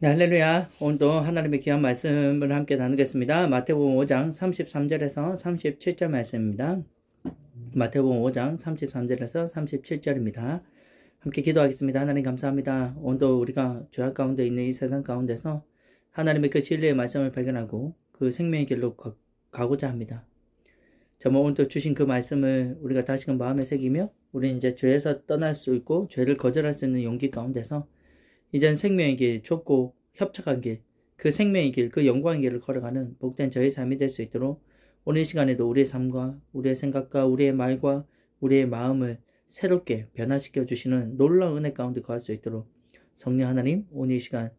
네, 할렐루야. 오늘도 하나님의 귀한 말씀을 함께 나누겠습니다. 마태복음 5장 33절에서 37절 말씀입니다. 마태복음 5장 33절에서 37절입니다. 함께 기도하겠습니다. 하나님 감사합니다. 오늘도 우리가 죄악 가운데 있는 이 세상 가운데서 하나님의 그 진리의 말씀을 발견하고 그 생명의 길로 가고자 합니다. 정말 오늘도 주신 그 말씀을 우리가 다시금 마음에 새기며 우리는 이제 죄에서 떠날 수 있고 죄를 거절할 수 있는 용기 가운데서 이젠 생명의 길, 좁고 협착한 길, 그 생명의 길, 그 영광의 길을 걸어가는 복된 저의 삶이 될 수 있도록 오늘 이 시간에도 우리의 삶과 우리의 생각과 우리의 말과 우리의 마음을 새롭게 변화시켜 주시는 놀라운 은혜 가운데 거할 수 있도록 성령 하나님 오늘 이 시간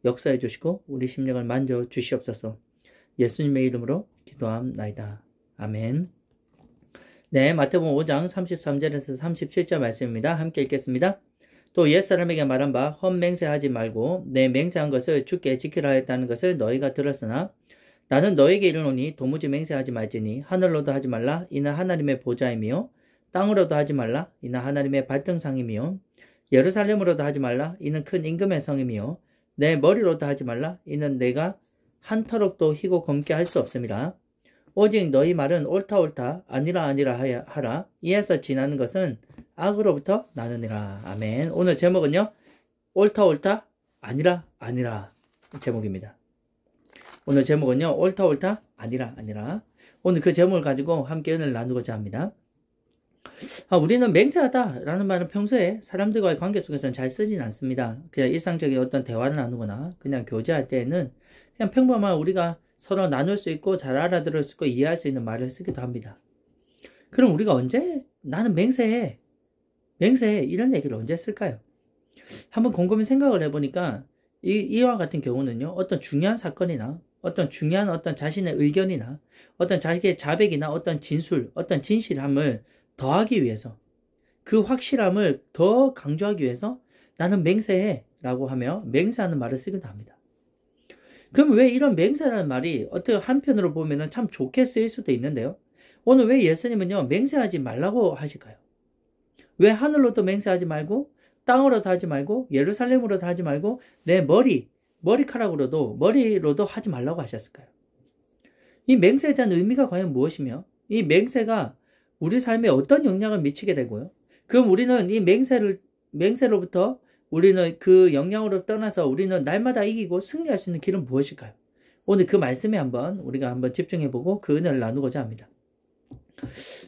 역사해 주시고 우리 심령을 만져 주시옵소서. 예수님의 이름으로 기도함나이다. 아멘. 네, 마태복음 5장 33절에서 37절 말씀입니다. 함께 읽겠습니다. 또 옛사람에게 말한 바 헛맹세하지 말고 내 맹세한 것을 주께 지키라 했다는 것을 너희가 들었으나 나는 너희에게 이르노니 도무지 맹세하지 말지니 하늘로도 하지 말라 이는 하나님의 보좌이며 땅으로도 하지 말라 이는 하나님의 발등상이며 예루살렘으로도 하지 말라 이는 큰 임금의 성이며 내 머리로도 하지 말라 이는 내가 한터럭도 희고 검게 할 수 없음이라. 오직 너희 말은 옳다 아니라 하라. 이에서 지나는 것은 악으로부터 나느니라. 아멘. 오늘 제목은요, 옳다 아니라 제목입니다. 오늘 제목은요, 옳다 아니라. 오늘 그 제목을 가지고 함께 은혜를 나누고자 합니다. 우리는 맹세하다라는 말은 평소에 사람들과의 관계 속에서는 잘 쓰진 않습니다. 그냥 일상적인 어떤 대화를 나누거나 그냥 교제할 때에는 그냥 평범한 우리가 서로 나눌 수 있고 잘 알아들을 수 있고 이해할 수 있는 말을 쓰기도 합니다. 그럼 우리가 언제 나는 맹세해 이런 얘기를 언제 쓸까요? 한번 곰곰이 생각을 해보니까 이와 같은 경우는요, 어떤 중요한 사건이나 어떤 중요한 어떤 자신의 의견이나 어떤 자기의 자백이나 어떤 진술, 어떤 진실함을 더하기 위해서 그 확실함을 더 강조하기 위해서 나는 맹세해 라고 하며 맹세하는 말을 쓰기도 합니다. 그럼 왜 이런 맹세라는 말이 어떻게 한편으로 보면은 참 좋게 쓰일 수도 있는데요. 오늘 왜 예수님은요, 맹세하지 말라고 하실까요? 왜 하늘로도 맹세하지 말고 땅으로도 하지 말고 예루살렘으로도 하지 말고 내 머리로도 하지 말라고 하셨을까요? 이 맹세에 대한 의미가 과연 무엇이며 이 맹세가 우리 삶에 어떤 영향을 미치게 되고요. 그럼 우리는 이 맹세로부터 우리는 그 영향으로 떠나서 우리는 날마다 이기고 승리할 수 있는 길은 무엇일까요? 오늘 그 말씀에 우리가 한번 집중해보고 그 은혜를 나누고자 합니다.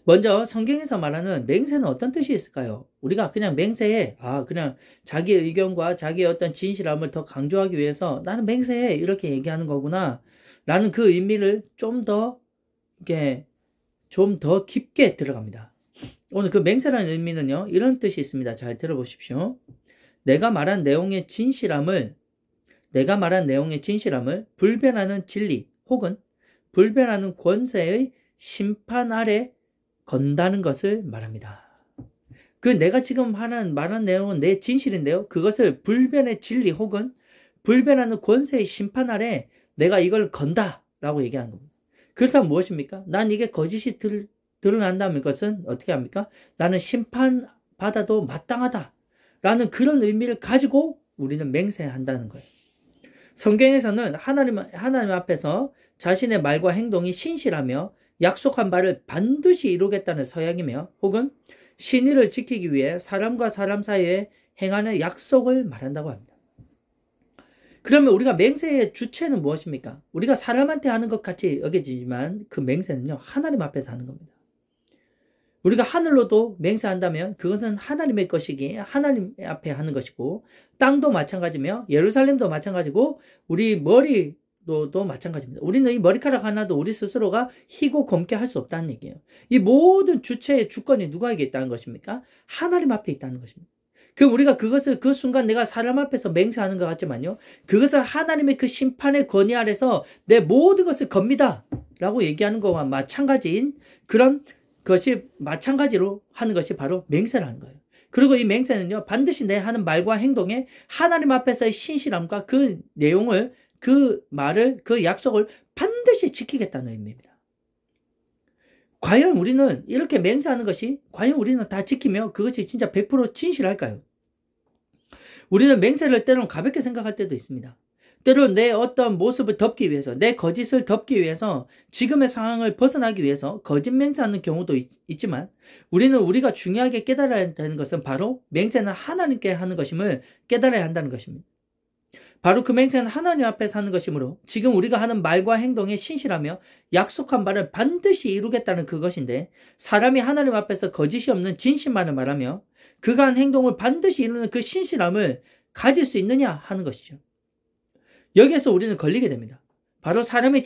먼저 성경에서 말하는 맹세는 어떤 뜻이 있을까요? 우리가 그냥 맹세해, 그냥 자기의 의견과 자기의 어떤 진실함을 더 강조하기 위해서 나는 맹세해 이렇게 얘기하는 거구나 라는 그 의미를 좀 더 깊게 들어갑니다. 오늘 그 맹세라는 의미는요, 이런 뜻이 있습니다. 잘 들어보십시오. 내가 말한 내용의 진실함을 불변하는 진리 혹은 불변하는 권세의 심판 아래 건다는 것을 말합니다. 그 내가 지금 말한 내용은 내 진실인데요. 그것을 불변의 진리 혹은 불변하는 권세의 심판 아래 내가 이걸 건다라고 얘기하는 겁니다. 그렇다면 무엇입니까? 난 이게 거짓이 드러난다면 그것은 어떻게 합니까? 나는 심판받아도 마땅하다라는 그런 의미를 가지고 우리는 맹세한다는 거예요. 성경에서는 하나님 앞에서 자신의 말과 행동이 신실하며 약속한 바를 반드시 이루겠다는 서약이며 혹은 신의를 지키기 위해 사람과 사람 사이에 행하는 약속을 말한다고 합니다. 그러면 우리가 맹세의 주체는 무엇입니까? 우리가 사람한테 하는 것 같이 여겨지지만 그 맹세는요, 하나님 앞에서 하는 겁니다. 우리가 하늘로도 맹세한다면 그것은 하나님의 것이기에 하나님 앞에 하는 것이고, 땅도 마찬가지며 예루살렘도 마찬가지고 우리 머리도 마찬가지입니다. 우리는 이 머리카락 하나도 우리 스스로가 희고 검게 할 수 없다는 얘기예요. 이 모든 주체의 주권이 누구에게 있다는 것입니까? 하나님 앞에 있다는 것입니다. 그럼 우리가 그것을 그 순간 내가 사람 앞에서 맹세하는 것 같지만요, 그것은 하나님의 그 심판의 권위 아래서 내 모든 것을 겁니다 라고 얘기하는 것과 마찬가지인 그런 것이 마찬가지로 하는 것이 바로 맹세라는 거예요. 그리고 이 맹세는요, 반드시 내 하는 말과 행동에 하나님 앞에서의 신실함과 그 내용을, 그 말을, 그 약속을 반드시 지키겠다는 의미입니다. 과연 우리는 이렇게 맹세하는 것이 과연 우리는 다 지키며 그것이 진짜 100% 진실할까요? 우리는 맹세를 때로는 가볍게 생각할 때도 있습니다. 때로 내 어떤 모습을 덮기 위해서, 내 거짓을 덮기 위해서, 지금의 상황을 벗어나기 위해서 거짓 맹세하는 경우도 있지만, 우리가 중요하게 깨달아야 되는 것은 바로 맹세는 하나님께 하는 것임을 깨달아야 한다는 것입니다. 바로 그 맹세는 하나님 앞에서 하는 것이므로 지금 우리가 하는 말과 행동에 신실하며 약속한 바를 반드시 이루겠다는 그것인데, 사람이 하나님 앞에서 거짓이 없는 진실만을 말하며 그가 한 행동을 반드시 이루는 그 신실함을 가질 수 있느냐 하는 것이죠. 여기에서 우리는 걸리게 됩니다. 바로 사람은요,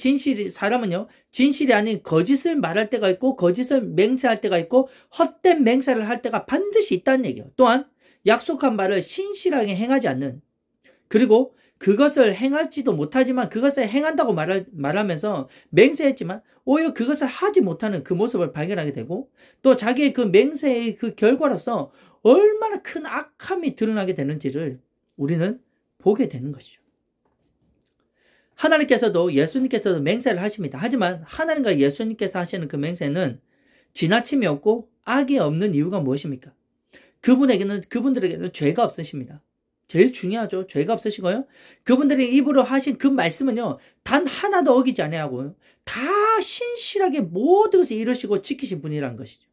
진실이 아닌 거짓을 말할 때가 있고, 거짓을 맹세할 때가 있고, 헛된 맹세를 할 때가 반드시 있다는 얘기예요. 또한 약속한 바를 신실하게 행하지 않는, 그리고 그것을 행하지도 못하지만 그것을 행한다고 말하면서 맹세했지만 오히려 그것을 하지 못하는 그 모습을 발견하게 되고, 또 자기의 그 맹세의 그 결과로서 얼마나 큰 악함이 드러나게 되는지를 우리는 보게 되는 것이죠. 하나님께서도 예수님께서도 맹세를 하십니다. 하지만 하나님과 예수님께서 하시는 그 맹세는 지나침이 없고 악이 없는 이유가 무엇입니까? 그분들에게는 죄가 없으십니다. 제일 중요하죠. 죄가 없으시고요. 그분들이 입으로 하신 그 말씀은요, 단 하나도 어기지 아니하고요, 다 신실하게 모든 것을 이루시고 지키신 분이라는 것이죠.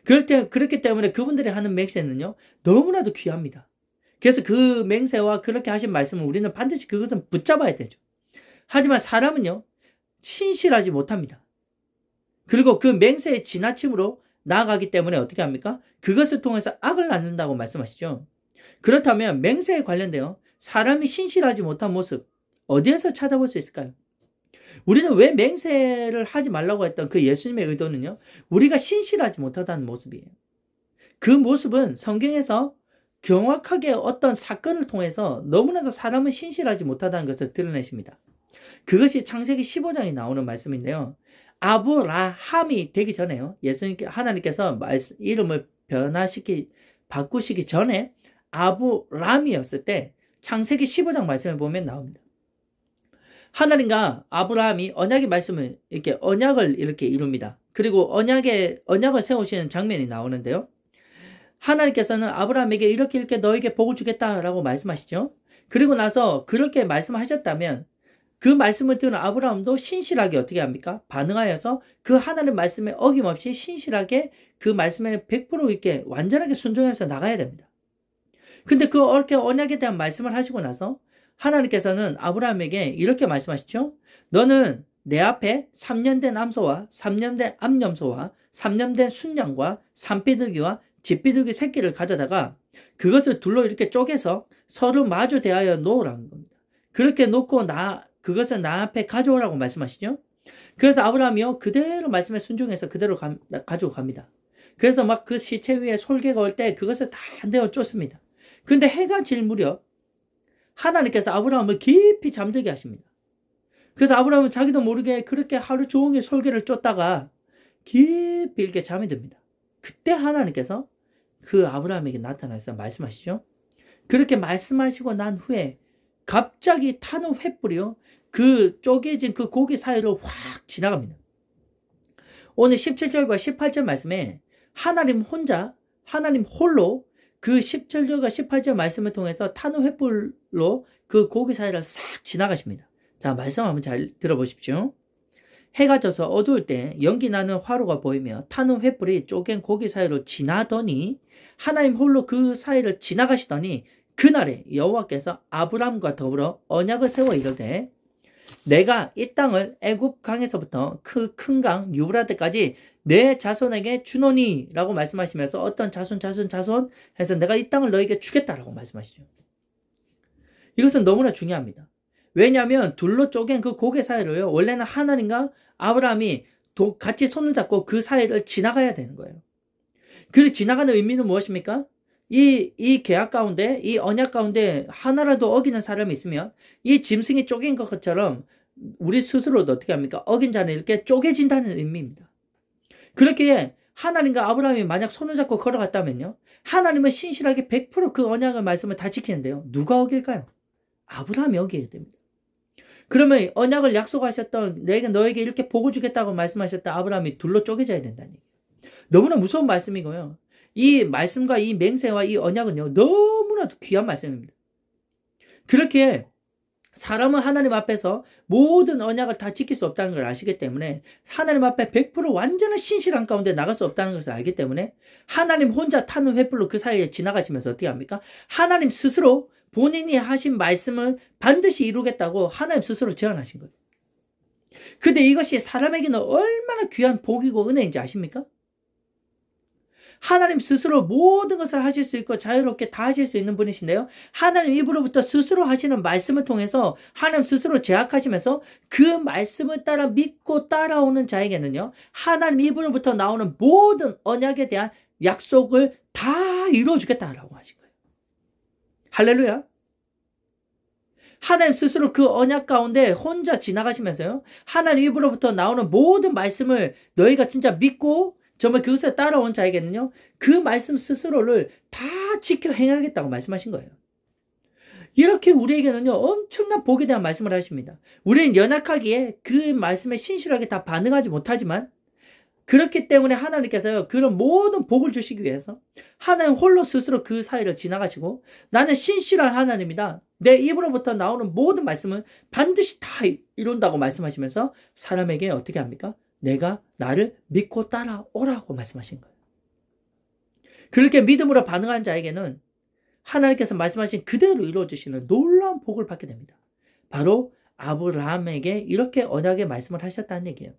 그렇기 때문에 그분들이 하는 맹세는요, 너무나도 귀합니다. 그래서 그 맹세와 그렇게 하신 말씀은 우리는 반드시 그것은 붙잡아야 되죠. 하지만 사람은요, 신실하지 못합니다. 그리고 그 맹세의 지나침으로 나아가기 때문에 어떻게 합니까? 그것을 통해서 악을 낳는다고 말씀하시죠. 그렇다면 맹세에 관련되어 사람이 신실하지 못한 모습, 어디에서 찾아볼 수 있을까요? 우리는 왜 맹세를 하지 말라고 했던 그 예수님의 의도는요, 우리가 신실하지 못하다는 모습이에요. 그 모습은 성경에서 정확하게 어떤 사건을 통해서 너무나도 사람은 신실하지 못하다는 것을 드러내십니다. 그것이 창세기 15장에 나오는 말씀인데요. 아브라함이 되기 전에요, 하나님께서 이름을 바꾸시기 전에 아브람이었을 때 창세기 15장 말씀을 보면 나옵니다. 하나님과 아브라함이 언약의 말씀을 언약을 이렇게 이룹니다. 그리고 언약을 세우시는 장면이 나오는데요. 하나님께서는 아브라함에게 이렇게 너에게 복을 주겠다라고 말씀하시죠. 그리고 나서 그렇게 말씀하셨다면 그 말씀을 들은 아브라함도 신실하게 어떻게 합니까? 반응하여서 그 하나님 말씀에 어김없이 신실하게 그 말씀에 100% 이렇게 완전하게 순종해서 나가야 됩니다. 근데 그렇게 언약에 대한 말씀을 하시고 나서 하나님께서는 아브라함에게 이렇게 말씀하시죠. 너는 내 앞에 3년 된 암소와 3년 된 암염소와 3년 된 순양과 산비둘기와 집비둘기 새끼를 가져다가 그것을 둘로 이렇게 쪼개서 서로 마주 대하여 놓으라는 겁니다. 그렇게 놓고 그것을 나 앞에 가져오라고 말씀하시죠. 그래서 아브라함이요, 그대로 말씀에 순종해서 그대로 가지고 갑니다. 그래서 막 그 시체 위에 솔개가 올 때 그것을 다 내어 쫓습니다. 근데 해가 질 무렵 하나님께서 아브라함을 깊이 잠들게 하십니다. 그래서 아브라함은 자기도 모르게 그렇게 하루 종일 솔개를 쫓다가 깊이 이렇게 잠이 듭니다. 그때 하나님께서 그 아브라함에게 나타나서 말씀하시죠. 그렇게 말씀하시고 난 후에 갑자기 타는 횃불이요, 그 쪼개진 그 고기 사이로 확 지나갑니다. 오늘 17절과 18절 말씀에 하나님 홀로 그 17절과 18절 말씀을 통해서 타는 횃불로 그 고기 사이를 싹 지나가십니다. 자, 말씀 한번 잘 들어보십시오. 해가 져서 어두울 때 연기 나는 화로가 보이며 타는 횃불이 쪼갠 고기 사이로 지나더니 하나님 홀로 그 사이를 지나가시더니 그날에 여호와께서 아브람과 더불어 언약을 세워 이르되 내가 이 땅을 애굽 강에서부터 그 큰 강 유브라데까지 내 자손에게 주노니 라고 말씀하시면서 어떤 자손 해서 내가 이 땅을 너에게 주겠다라고 말씀하시죠. 이것은 너무나 중요합니다. 왜냐하면 둘로 쪼갠 그 고개 사이로요, 원래는 하나님과 아브라함이 같이 손을 잡고 그 사이를 지나가야 되는 거예요. 그 지나가는 의미는 무엇입니까? 이 계약 가운데, 이 언약 가운데 하나라도 어기는 사람이 있으면 이 짐승이 쪼갠 것처럼 우리 스스로도 어떻게 합니까? 어긴 자는 이렇게 쪼개진다는 의미입니다. 그렇게 하나님과 아브라함이 만약 손을 잡고 걸어갔다면요, 하나님은 신실하게 100% 그 언약의 말씀을 다 지키는데요, 누가 어길까요? 아브라함이 어기게 됩니다. 그러면 언약을 약속하셨던 너에게 이렇게 복을 주겠다고 말씀하셨던 아브라함이 둘로 쪼개져야 된다는 얘기예요. 너무나 무서운 말씀이고요, 이 말씀과 이 맹세와 이 언약은요, 너무나도 귀한 말씀입니다. 그렇게 사람은 하나님 앞에서 모든 언약을 다 지킬 수 없다는 걸 아시기 때문에 하나님 앞에 100% 완전한 신실한 가운데 나갈 수 없다는 것을 알기 때문에 하나님 혼자 타는 횃불로 그 사이에 지나가시면서 어떻게 합니까? 하나님 스스로 본인이 하신 말씀을 반드시 이루겠다고 하나님 스스로 제안하신 거예요. 근데 이것이 사람에게는 얼마나 귀한 복이고 은혜인지 아십니까? 하나님 스스로 모든 것을 하실 수 있고 자유롭게 다 하실 수 있는 분이신데요. 하나님 입으로부터 스스로 하시는 말씀을 통해서 하나님 스스로 제약하시면서 그 말씀을 따라 믿고 따라오는 자에게는요. 하나님 입으로부터 나오는 모든 언약에 대한 약속을 다 이루어주겠다라고 하신 거예요. 할렐루야. 하나님 스스로 그 언약 가운데 혼자 지나가시면서요. 하나님 입으로부터 나오는 모든 말씀을 너희가 진짜 믿고 정말 그것에 따라온 자에게는요. 그 말씀 스스로를 다 지켜 행하겠다고 말씀하신 거예요. 이렇게 우리에게는요. 엄청난 복에 대한 말씀을 하십니다. 우리는 연약하기에 그 말씀에 신실하게 다 반응하지 못하지만 그렇기 때문에 하나님께서요. 그런 모든 복을 주시기 위해서 하나님 홀로 스스로 그 사이를 지나가시고 나는 신실한 하나님이다. 내 입으로부터 나오는 모든 말씀은 반드시 다 이룬다고 말씀하시면서 사람에게 어떻게 합니까? 내가 나를 믿고 따라오라고 말씀하신 거예요. 그렇게 믿음으로 반응한 자에게는 하나님께서 말씀하신 그대로 이루어주시는 놀라운 복을 받게 됩니다. 바로 아브라함에게 이렇게 언약의 말씀을 하셨다는 얘기예요.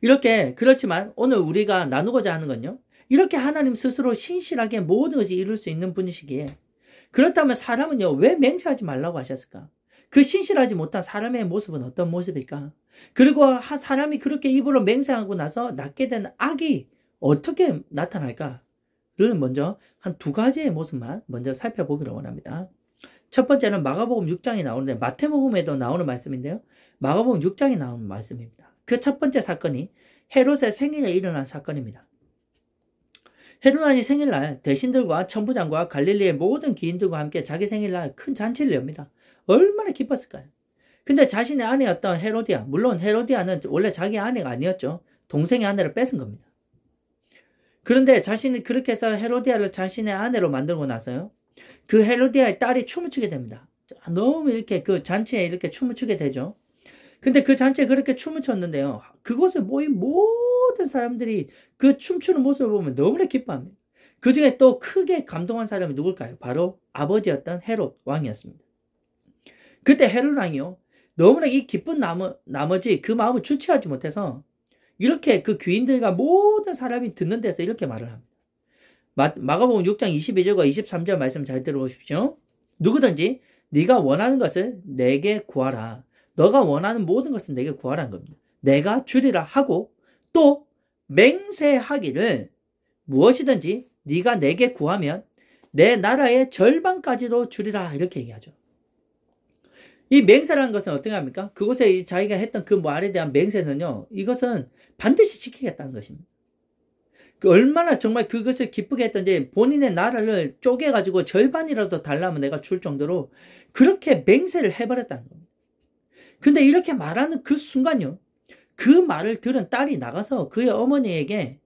이렇게 그렇지만 오늘 우리가 나누고자 하는 건요. 이렇게 하나님 스스로 신실하게 모든 것이 이룰 수 있는 분이시기에 그렇다면 사람은요. 왜 맹세하지 말라고 하셨을까? 그 신실하지 못한 사람의 모습은 어떤 모습일까? 그리고 사람이 그렇게 입으로 맹세하고 나서 낳게 된 악이 어떻게 나타날까를 먼저 한 두 가지의 모습만 먼저 살펴보기를 원합니다. 첫 번째는 마가복음 6장에 나오는데 마태복음에도 나오는 말씀인데요. 마가복음 6장에 나오는 말씀입니다. 그 첫 번째 사건이 헤롯의 생일에 일어난 사건입니다. 헤롯이 생일날 대신들과 천부장과 갈릴리의 모든 기인들과 함께 자기 생일날 큰 잔치를 엽니다. 얼마나 기뻤을까요? 근데 자신의 아내였던 헤로디아, 물론 헤로디아는 원래 자기 아내가 아니었죠. 동생의 아내를 뺏은 겁니다. 그런데 자신이 그렇게 해서 헤로디아를 자신의 아내로 만들고 나서요. 그 헤로디아의 딸이 춤을 추게 됩니다. 너무 이렇게 그 잔치에 이렇게 춤을 추게 되죠. 근데 그 잔치에 그렇게 춤을 췄는데요. 그곳에 모인 모든 사람들이 그 춤추는 모습을 보면 너무나 기뻐합니다. 그 중에 또 크게 감동한 사람이 누굴까요? 바로 아버지였던 헤롯 왕이었습니다. 그때 헤롯 왕이요. 너무나 이 기쁜 나머지 그 마음을 주체하지 못해서 이렇게 그 귀인들과 모든 사람이 듣는 데서 이렇게 말을 합니다. 마가복음 6장 22절과 23절 말씀 잘 들어보십시오. 누구든지 네가 원하는 것을 내게 구하라. 너가 원하는 모든 것을 내게 구하라는 겁니다. 내가 주리라 하고 또 맹세하기를 무엇이든지 네가 내게 구하면 내 나라의 절반까지도 주리라 이렇게 얘기하죠. 이 맹세라는 것은 어떻게 합니까? 그곳에 자기가 했던 그 말에 대한 맹세는요. 이것은 반드시 지키겠다는 것입니다. 얼마나 정말 그것을 기쁘게 했던지 본인의 나라를 쪼개가지고 절반이라도 달라면 내가 줄 정도로 그렇게 맹세를 해버렸다는 겁니다. 근데 이렇게 말하는 그 순간요. 그 말을 들은 딸이 나가서 그의 어머니에게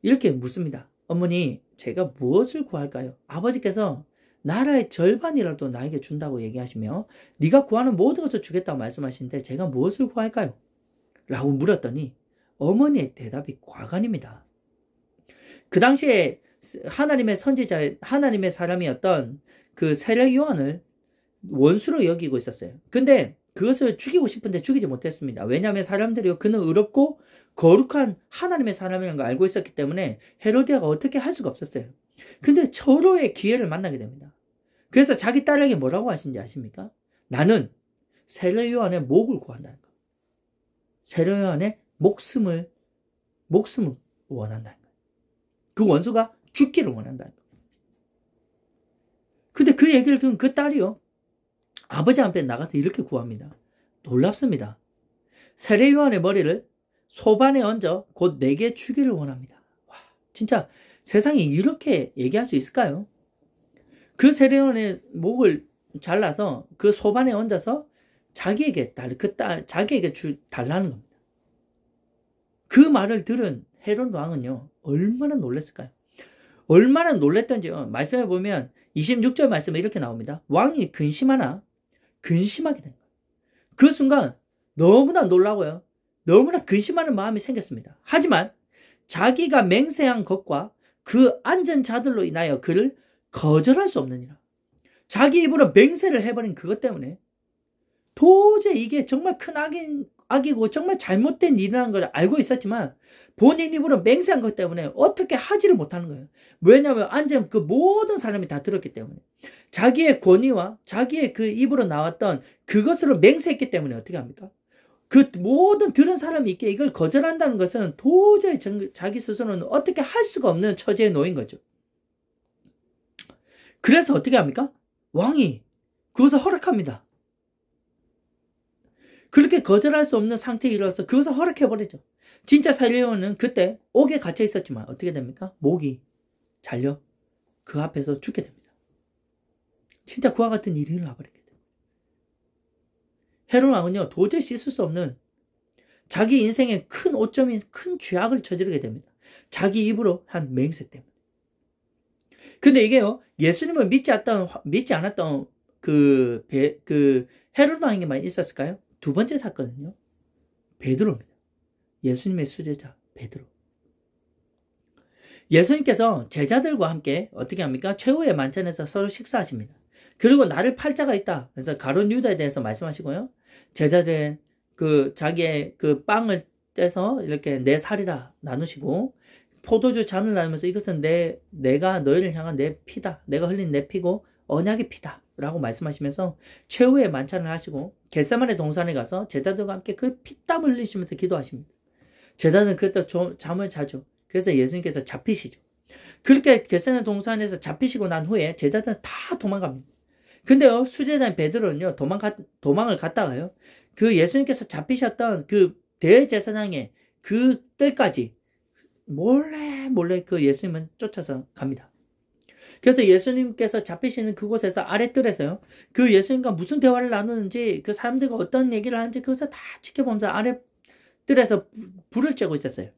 이렇게 묻습니다. 어머니, 제가 무엇을 구할까요? 아버지께서 나라의 절반이라도 나에게 준다고 얘기하시며 네가 구하는 모든 것을 주겠다고 말씀하시는데 제가 무엇을 구할까요? 라고 물었더니 어머니의 대답이 과간입니다. 그 당시에 하나님의 선지자, 하나님의 사람이었던 그 세례 요한을 원수로 여기고 있었어요. 근데 그것을 죽이고 싶은데 죽이지 못했습니다. 왜냐하면 사람들이 그는 의롭고 거룩한 하나님의 사람이라는 걸 알고 있었기 때문에 헤로디아가 어떻게 할 수가 없었어요. 근데 절호의 기회를 만나게 됩니다. 그래서 자기 딸에게 뭐라고 하신지 아십니까? 나는 세례 요한의 목을 구한다는 거. 세례 요한의 목숨을 원한다는 거. 그 원수가 죽기를 원한다는 거. 근데 그 얘기를 들은 그 딸이요. 아버지 앞에 나가서 이렇게 구합니다. 놀랍습니다. 세례 요한의 머리를 소반에 얹어 곧 내게 주기를 원합니다. 와, 진짜 세상에 이렇게 얘기할 수 있을까요? 그 세례 요한의 목을 잘라서 그 소반에 얹어서 자기에게 자기에게 달라는 겁니다. 그 말을 들은 헤롯 왕은요, 얼마나 놀랐을까요? 얼마나 놀랬던지요. 말씀해 보면 26절 말씀에 이렇게 나옵니다. 왕이 근심하나 근심하게 된 거예요. 그 순간 너무나 놀라고요. 너무나 근심하는 마음이 생겼습니다. 하지만 자기가 맹세한 것과 그 앉은 자들로 인하여 그를 거절할 수 없느니라. 자기 입으로 맹세를 해버린 그것 때문에 도저히 이게 정말 큰 악이고 정말 잘못된 일이라는 걸 알고 있었지만 본인 입으로 맹세한 것 때문에 어떻게 하지를 못하는 거예요. 왜냐하면 앉은 그 모든 사람이 다 들었기 때문에 자기의 권위와 자기의 그 입으로 나왔던 그것으로 맹세했기 때문에 어떻게 합니까? 그 모든 들은 사람이 있게 이걸 거절한다는 것은 도저히 자기 스스로는 어떻게 할 수가 없는 처지에 놓인 거죠. 그래서 어떻게 합니까? 왕이 그것을 허락합니다. 그렇게 거절할 수 없는 상태에 이르러서 그것을 허락해버리죠. 진짜 살려오는 그때 옥에 갇혀 있었지만 어떻게 됩니까? 목이 잘려 그 앞에서 죽게 됩니다. 진짜 그와 같은 일이 일어나버리게 돼요. 헤롯 왕은요 도저히 씻을 수 없는 자기 인생의 큰 오점인 큰 죄악을 저지르게 됩니다. 자기 입으로 한 맹세 때문에. 근데 이게요 예수님을 믿지 않았던 그 헤롯 왕에게만 있었을까요? 두 번째 사건은요 베드로입니다. 예수님의 수제자 베드로. 예수님께서 제자들과 함께 어떻게 합니까? 최후의 만찬에서 서로 식사하십니다. 그리고 나를 팔 자가 있다. 그래서 가룟 유다에 대해서 말씀하시고요. 제자들 자기의 그 빵을 떼서 이렇게 내 살이다 나누시고 포도주 잔을 나누면서 이것은 내가 너희를 향한 내 피다. 내가 흘린 내 피고 언약의 피다. 라고 말씀하시면서 최후의 만찬을 하시고 겟세마네 동산에 가서 제자들과 함께 그 피땀을 흘리시면서 기도하십니다. 제자들은 그때 잠을 자죠. 그래서 예수님께서 잡히시죠. 그렇게 겟세마네 동산에서 잡히시고 난 후에 제자들은 다 도망갑니다. 근데요 수제자인 베드로는요 도망을 갔다가요 그 예수님께서 잡히셨던 그 대제사장의 그 뜰까지 몰래 그 예수님은 쫓아서 갑니다. 그래서 예수님께서 잡히시는 그곳에서 아랫뜰에서요 그 예수님과 무슨 대화를 나누는지 그 사람들과 어떤 얘기를 하는지 그것을 다 지켜보면서 아랫뜰에서 불을 쬐고 있었어요.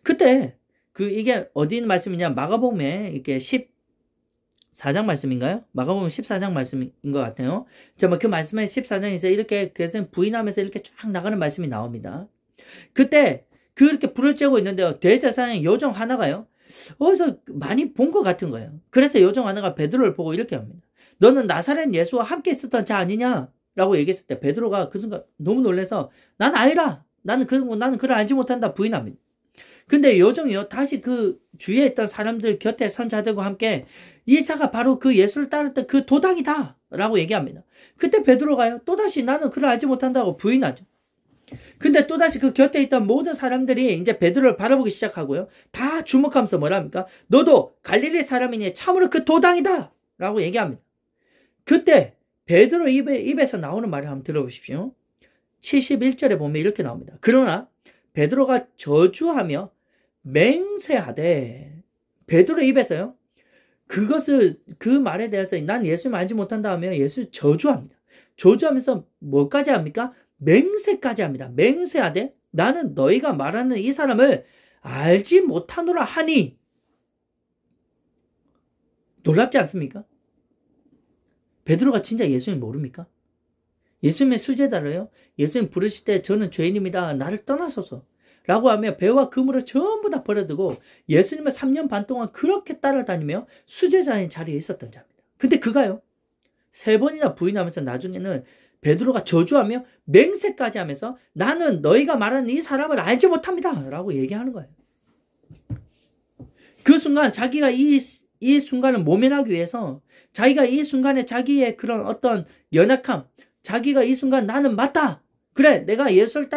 그때 이게 어디 있는 말씀이냐 마가복음에 이렇게 14장 말씀인가요? 마가복음 14장 말씀인 것 같아요. 정말 그 말씀에 14장에서 이렇게 그래서 부인하면서 이렇게 쫙 나가는 말씀이 나옵니다. 그때 그렇게 불을 쬐고 있는데요 대제사장의 요정 하나가요 어디서 많이 본 것 같은 거예요. 그래서 요정 하나가 베드로를 보고 이렇게 합니다. 너는 나사렛 예수와 함께 있었던 자 아니냐? 라고 얘기했을 때 베드로가 그 순간 너무 놀라서 난 아니라 나는 그를 알지 못한다 부인합니다. 근데 요정이요 다시 그 주위에 있던 사람들 곁에 선 자들과 함께 이 자가 바로 그 예수를 따랐던 그 도당이다 라고 얘기합니다. 그때 베드로가요 또다시 나는 그를 알지 못한다고 부인하죠. 근데 또다시 그 곁에 있던 모든 사람들이 이제 베드로를 바라보기 시작하고요 다 주목하면서 뭐랍니까? 너도 갈릴리 사람이니 참으로 그 도당이다 라고 얘기합니다. 그때 베드로 입에서 나오는 말을 한번 들어보십시오. 71절에 보면 이렇게 나옵니다. 그러나 베드로가 저주하며 맹세하되 베드로 입에서요 그 말에 대해서 난 예수님 알지 못한다 하며 예수 저주합니다. 저주하면서 뭐까지 합니까? 맹세까지 합니다. 맹세하되 나는 너희가 말하는 이 사람을 알지 못하노라 하니. 놀랍지 않습니까? 베드로가 진짜 예수님 모릅니까? 예수님의 수제자로요 예수님 부르실 때 저는 죄인입니다 나를 떠나소서 라고 하며 배와 그물을 전부 다 버려두고 예수님을 3년 반 동안 그렇게 따라다니며 수제자의 자리에 있었던 자입니다. 근데 그가요 3번이나 부인하면서 나중에는 베드로가 저주하며 맹세까지 하면서 나는 너희가 말하는 이 사람을 알지 못합니다 라고 얘기하는 거예요. 그 순간 자기가 이 순간을 모면하기 위해서 자기가 이 순간에 자기의 그런 어떤 연약함 자기가 이 순간 나는 맞다 그래 내가 예수를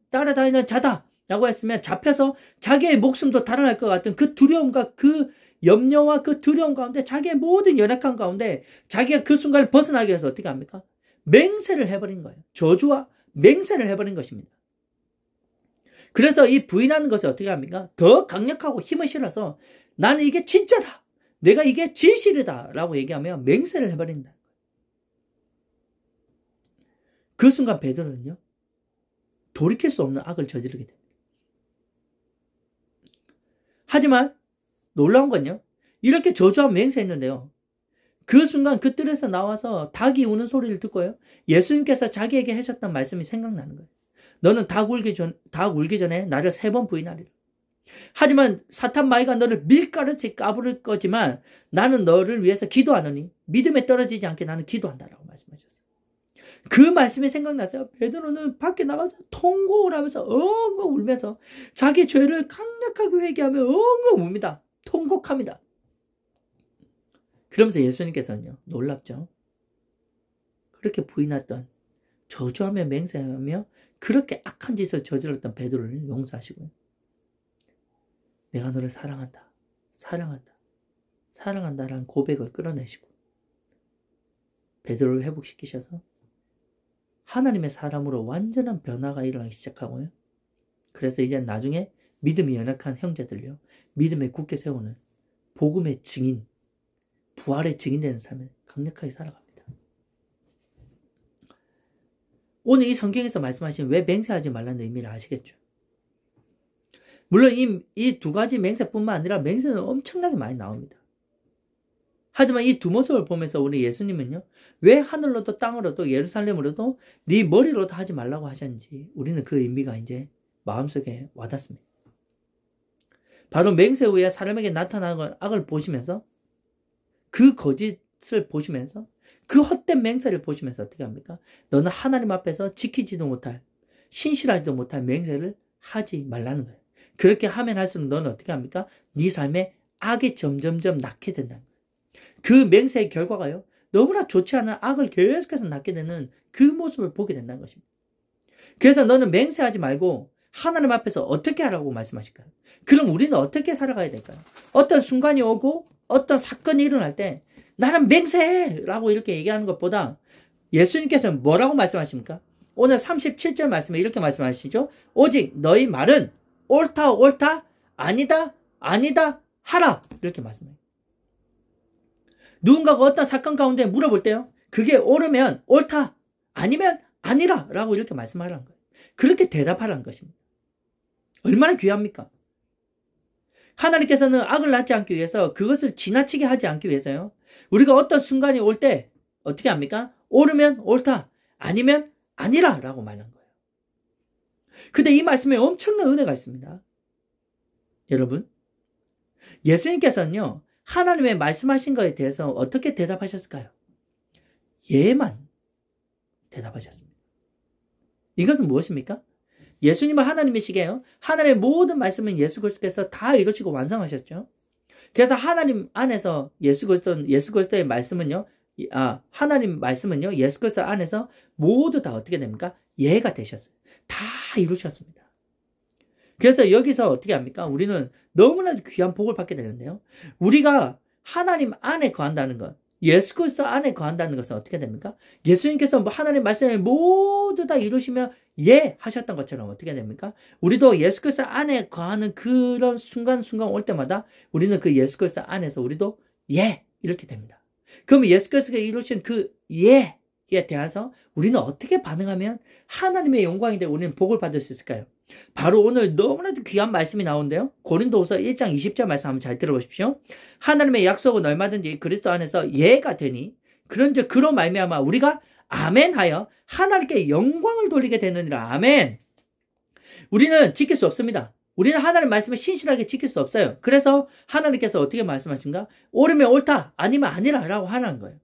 따라다니는 자다 라고 했으면 잡혀서 자기의 목숨도 달아날 것 같은 그 두려움과 그 염려와 그 두려움 가운데 자기의 모든 연약함 가운데 자기가 그 순간을 벗어나기 위해서 어떻게 합니까? 맹세를 해버린 거예요. 저주와 맹세를 해버린 것입니다. 그래서 이 부인하는 것을 어떻게 합니까? 더 강력하고 힘을 실어서 나는 이게 진짜다. 내가 이게 진실이다. 라고 얘기하며 맹세를 해버린다. 그 순간 베드로는요. 돌이킬 수 없는 악을 저지르게 됩니다. 하지만 놀라운 건요. 이렇게 저주하며 맹세했는데요. 그 순간 그 뜰에서 나와서 닭이 우는 소리를 듣고요. 예수님께서 자기에게 하셨던 말씀이 생각나는 거예요. 너는 닭 울기 전에 나를 3번 부인하리라. 하지만 사탄 마귀가 너를 밀가루같이 까부를 거지만 나는 너를 위해서 기도하노니 믿음에 떨어지지 않게 나는 기도한다라고 말씀하셨어요. 그 말씀이 생각났어요. 베드로는 밖에 나가서 통곡을 하면서 엉엉 울면서 자기 죄를 강력하게 회개하며 엉엉 웁니다. 통곡합니다. 그러면서 예수님께서는요, 놀랍죠? 그렇게 부인했던, 저주하며 맹세하며 그렇게 악한 짓을 저질렀던 베드로를 용서하시고요. 내가 너를 사랑한다. 사랑한다. 사랑한다라는 고백을 끌어내시고 베드로를 회복시키셔서 하나님의 사람으로 완전한 변화가 일어나기 시작하고요. 그래서 이제 나중에 믿음이 연약한 형제들요, 믿음에 굳게 세우는 복음의 증인, 부활의 증인되는 삶을 강력하게 살아갑니다. 오늘 이 성경에서 말씀하신 왜 맹세하지 말라는 의미를 아시겠죠? 물론 이 두 가지 맹세뿐만 아니라 맹세는 엄청나게 많이 나옵니다. 하지만 이 두 모습을 보면서 우리 예수님은요, 왜 하늘로도 땅으로도 예루살렘으로도 네 머리로도 하지 말라고 하셨는지 우리는 그 의미가 이제 마음속에 와닿습니다. 바로 맹세 후에 사람에게 나타나는 악을 보시면서, 그 거짓을 보시면서, 그 헛된 맹세를 보시면서 어떻게 합니까? 너는 하나님 앞에서 지키지도 못할, 신실하지도 못할 맹세를 하지 말라는 거예요. 그렇게 하면 할수록 너는 어떻게 합니까? 네 삶에 악이 점점점 낳게 된다는 거예요. 그 맹세의 결과가요, 너무나 좋지 않은 악을 계속해서 낳게 되는 그 모습을 보게 된다는 것입니다. 그래서 너는 맹세하지 말고 하나님 앞에서 어떻게 하라고 말씀하실까요? 그럼 우리는 어떻게 살아가야 될까요? 어떤 순간이 오고 어떤 사건이 일어날 때 나는 맹세해! 라고 이렇게 얘기하는 것보다 예수님께서는 뭐라고 말씀하십니까? 오늘 37절 말씀에 이렇게 말씀하시죠. 오직 너희 말은 옳다 옳다, 아니다 아니다 하라, 이렇게 말씀해요. 누군가가 어떤 사건 가운데 물어볼 때요, 그게 옳으면 옳다, 아니면 아니라 라고 이렇게 말씀하라는 거예요. 그렇게 대답하라는 것입니다. 얼마나 귀합니까? 하나님께서는 악을 낳지 않기 위해서, 그것을 지나치게 하지 않기 위해서요, 우리가 어떤 순간이 올 때 어떻게 합니까? 옳으면 옳다, 아니면 아니라 라고 말하는 거예요. 근데 이 말씀에 엄청난 은혜가 있습니다. 여러분, 예수님께서는요, 하나님의 말씀하신 것에 대해서 어떻게 대답하셨을까요? 예만 대답하셨습니다. 이것은 무엇입니까? 예수님은 하나님이시게요, 하나님의 모든 말씀은 예수 그리스도께서 다 이루시고 완성하셨죠. 그래서 하나님 안에서 예수 그리스도의 말씀은요, 하나님 말씀은요, 예수 그리스도 안에서 모두 다 어떻게 됩니까? 예가 되셨어요. 다 이루셨습니다. 그래서 여기서 어떻게 합니까? 우리는 너무나 귀한 복을 받게 되는데요, 우리가 하나님 안에 거한다는 것, 예수 그리스도 안에 거한다는 것은 어떻게 됩니까? 예수님께서 하나님 말씀을 모두 다 이루시며 예 하셨던 것처럼 어떻게 됩니까? 우리도 예수 그리스도 안에 거하는 그런 순간순간 올 때마다 우리는 그 예수 그리스도 안에서 우리도 예 이렇게 됩니다. 그럼 예수 그리스도가 이루신 그 예에 대해서 우리는 어떻게 반응하면 하나님의 영광이 되고 우리는 복을 받을 수 있을까요? 바로 오늘 너무나도 귀한 말씀이 나오는데요, 고린도후서 1장 20절 말씀 한번 잘 들어보십시오. 하나님의 약속은 얼마든지 그리스도 안에서 예가 되니 그런즉 그로 말미암아 우리가 아멘하여 하나님께 영광을 돌리게 되느니라. 아멘. 우리는 지킬 수 없습니다. 우리는 하나님의 말씀을 신실하게 지킬 수 없어요. 그래서 하나님께서 어떻게 말씀하신가? 옳으면 옳다, 아니면 아니라 라고 하는 거예요.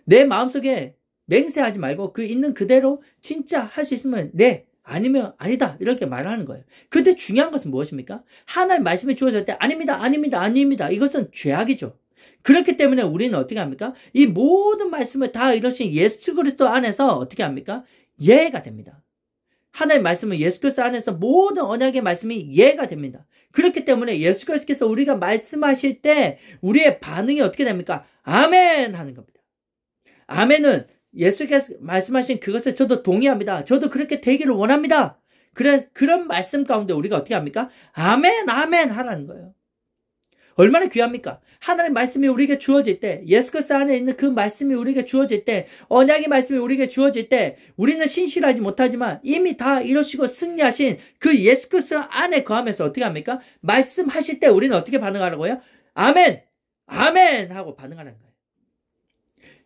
내 마음속에 맹세하지 말고 그 있는 그대로 진짜 할 수 있으면 네, 아니면 아니다 이렇게 말하는 거예요. 근데 중요한 것은 무엇입니까? 하나님 말씀이 주어질 때 아닙니다, 아닙니다, 아닙니다, 이것은 죄악이죠. 그렇기 때문에 우리는 어떻게 합니까? 이 모든 말씀을 다 이루신 예수 그리스도 안에서 어떻게 합니까? 예가 됩니다. 하나님 말씀은 예수 그리스도 안에서 모든 언약의 말씀이 예가 됩니다. 그렇기 때문에 예수 그리스도께서 우리가 말씀하실 때 우리의 반응이 어떻게 됩니까? 아멘 하는 겁니다. 아멘은 예수께서 말씀하신 그것을 저도 동의합니다. 저도 그렇게 되기를 원합니다. 그런 말씀 가운데 우리가 어떻게 합니까? 아멘, 아멘 하라는 거예요. 얼마나 귀합니까? 하나님 말씀이 우리에게 주어질 때, 예수 그리스도 안에 있는 그 말씀이 우리에게 주어질 때, 언약의 말씀이 우리에게 주어질 때, 우리는 신실하지 못하지만 이미 다 이루시고 승리하신 그 예수 그리스도 안에 거하면서 어떻게 합니까? 말씀하실 때 우리는 어떻게 반응하라고요? 아멘, 아멘 하고 반응하는 거예요.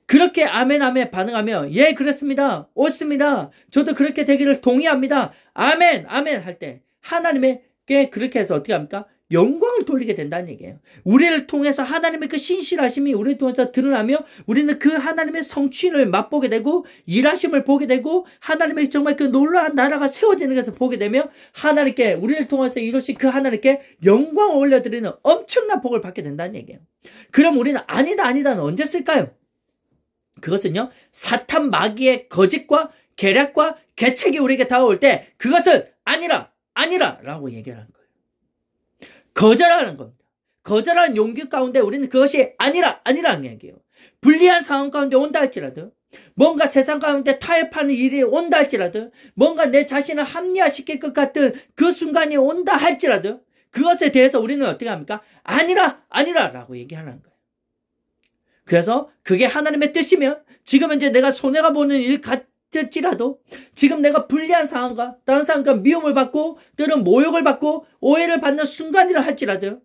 그렇게 아멘 아멘 반응하며 예 그렇습니다. 옳습니다. 저도 그렇게 되기를 동의합니다. 아멘 아멘 할 때 하나님께 그렇게 해서 어떻게 합니까? 영광을 돌리게 된다는 얘기예요. 우리를 통해서 하나님의 그 신실하심이 우리를 통해서 드러나며 우리는 그 하나님의 성취를 맛보게 되고 일하심을 보게 되고 하나님의 정말 그 놀라운 나라가 세워지는 것을 보게 되며 하나님께 우리를 통해서 이루신 그 하나님께 영광을 올려드리는 엄청난 복을 받게 된다는 얘기예요. 그럼 우리는 아니다는 언제 쓸까요? 그것은요, 사탄 마귀의 거짓과 계략과 계책이 우리에게 다가올 때 그것은 아니라 라고 얘기하는 거예요. 거절하는 겁니다. 거절하는 용기 가운데 우리는 그것이 아니라는 얘기예요. 불리한 상황 가운데 온다 할지라도, 뭔가 세상 가운데 타협하는 일이 온다 할지라도, 뭔가 내 자신을 합리화시킬 것 같은 그 순간이 온다 할지라도 그것에 대해서 우리는 어떻게 합니까? 아니라라고 얘기하는 거예요. 그래서 그게 하나님의 뜻이면 지금 이제 내가 손해가 보는 일 같을지라도 지금 내가 불리한 상황과 다른 사람과 미움을 받고 때로는 모욕을 받고 오해를 받는 순간이라 할지라도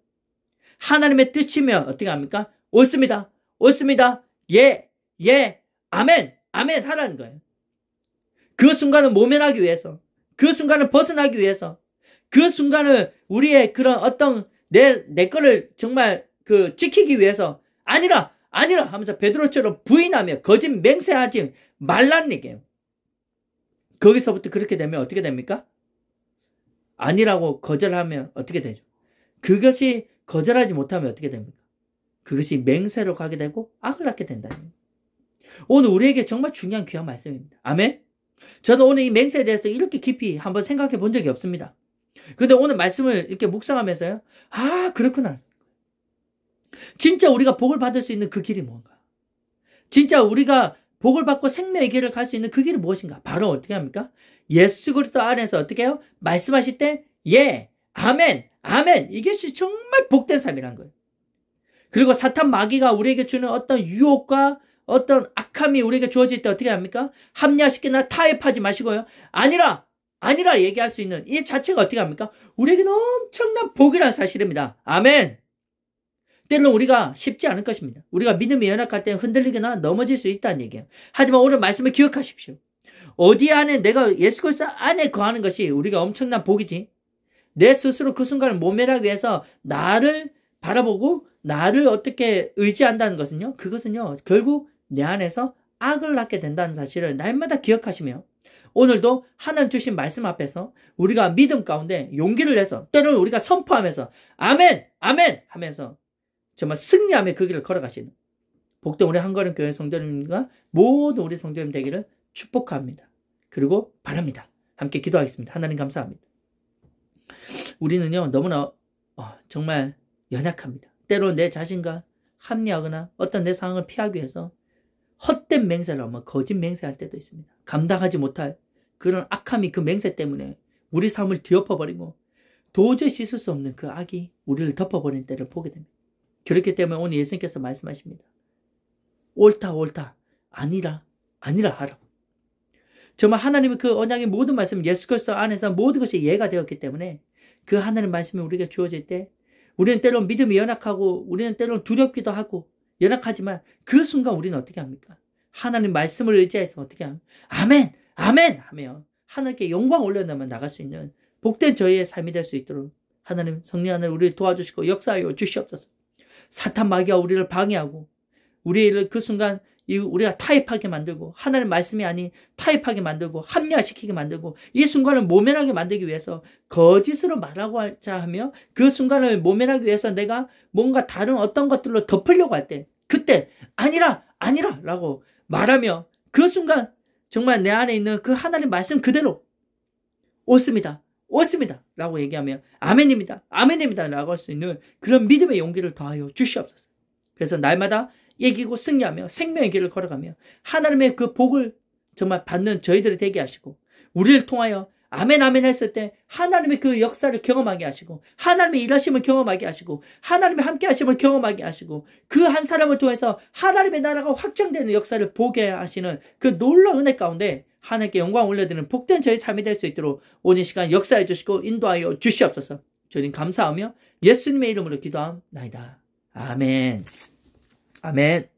하나님의 뜻이면 어떻게 합니까? 옳습니다. 예 아멘 하라는 거예요. 그 순간을 모면하기 위해서, 그 순간을 벗어나기 위해서, 그 순간을 우리의 그런 어떤 내 거를 정말 지키기 위해서 아니라 하면서 베드로처럼 부인하며 거짓 맹세하지 말라는 얘기예요. 거기서부터 그렇게 되면 어떻게 됩니까? 아니라고 거절하면 어떻게 되죠? 그것이 거절하지 못하면 어떻게 됩니까? 그것이 맹세로 가게 되고 악을 낳게 된다는 거예요. 오늘 우리에게 정말 중요한 귀한 말씀입니다. 아멘? 저는 오늘 이 맹세에 대해서 이렇게 깊이 한번 생각해 본 적이 없습니다. 그런데 오늘 말씀을 이렇게 묵상하면서요, 그렇구나. 진짜 우리가 복을 받을 수 있는 그 길이 뭔가? 진짜 우리가 복을 받고 생명의 길을 갈 수 있는 그 길이 무엇인가? 바로 어떻게 합니까? 예수 그리스도 안에서 어떻게 해요? 말씀하실 때 예, 아멘. 이것이 정말 복된 삶이라는 거예요. 그리고 사탄 마귀가 우리에게 주는 어떤 유혹과 어떤 악함이 우리에게 주어질 때 어떻게 합니까? 합리화시키나 타협하지 마시고요. 아니라 얘기할 수 있는 이 자체가 어떻게 합니까? 우리에게는 엄청난 복이라는 사실입니다. 아멘. 때로는 우리가 쉽지 않을 것입니다. 우리가 믿음이 연약할 때 흔들리거나 넘어질 수 있다는 얘기예요. 하지만 오늘 말씀을 기억하십시오. 어디 안에 내가 예수 그리스도 안에 거하는 것이 우리가 엄청난 복이지. 내 스스로 그 순간을 모면하기 위해서 나를 바라보고 나를 어떻게 의지한다는 것은요. 그것은요. 결국 내 안에서 악을 낳게 된다는 사실을 날마다 기억하시며 오늘도 하나님 주신 말씀 앞에서 우리가 믿음 가운데 용기를 내서 때로는 우리가 선포하면서 아멘 하면서 정말 승리하며 그 길을 걸어가시는 복된 우리 한걸음 교회 성도님과 모든 우리 성도님 되기를 축복합니다. 그리고 바랍니다. 함께 기도하겠습니다. 하나님 감사합니다. 우리는요 너무나 정말 연약합니다. 때로 내 자신과 합리하거나 어떤 내 상황을 피하기 위해서 헛된 맹세를 하면 거짓 맹세할 때도 있습니다. 감당하지 못할 그런 악함이 그 맹세 때문에 우리 삶을 뒤엎어버리고 도저히 씻을 수 없는 그 악이 우리를 덮어버리는 때를 보게 됩니다. 그렇기 때문에 오늘 예수님께서 말씀하십니다. 옳다 아니라 하라. 정말 하나님의 그 언약의 모든 말씀 예수 그리스도 안에서 모든 것이 이해가 되었기 때문에 그 하나님 말씀이 우리에게 주어질 때 우리는 때로는 믿음이 연약하고 우리는 때로는 두렵기도 하고 연약하지만 그 순간 우리는 어떻게 합니까? 하나님 말씀을 의지해서 어떻게 합니까? 아멘 하며 하나님께 영광 올려내면 나갈 수 있는 복된 저희의 삶이 될 수 있도록 하나님 성령 하나님 우리를 도와주시고 역사하여 주시옵소서. 사탄 마귀가 우리를 방해하고 우리를 그 순간 우리가 타협하게 만들고 하나님 말씀이 아닌 타협하게 만들고 합리화시키게 만들고 이 순간을 모면하게 만들기 위해서 거짓으로 말하고 하자 하며 그 순간을 모면하기 위해서 내가 뭔가 다른 어떤 것들로 덮으려고 할 때 그때 아니라 라고 말하며 그 순간 정말 내 안에 있는 그 하나님 말씀 그대로 옳습니다 라고 얘기하며 아멘입니다 라고 할 수 있는 그런 믿음의 용기를 더하여 주시옵소서. 그래서 날마다 이기고 승리하며 생명의 길을 걸어가며 하나님의 그 복을 정말 받는 저희들이 되게 하시고 우리를 통하여 아멘 했을 때 하나님의 그 역사를 경험하게 하시고 하나님의 일하심을 경험하게 하시고 하나님의 함께 하심을 경험하게 하시고 그 한 사람을 통해서 하나님의 나라가 확장되는 역사를 보게 하시는 그 놀라운 은혜 가운데 하나님께 영광 올려드리는 복된 저희 삶이 될 수 있도록 오늘 시간 역사해 주시고 인도하여 주시옵소서. 주님 감사하며 예수님의 이름으로 기도함나이다. 아멘. 아멘.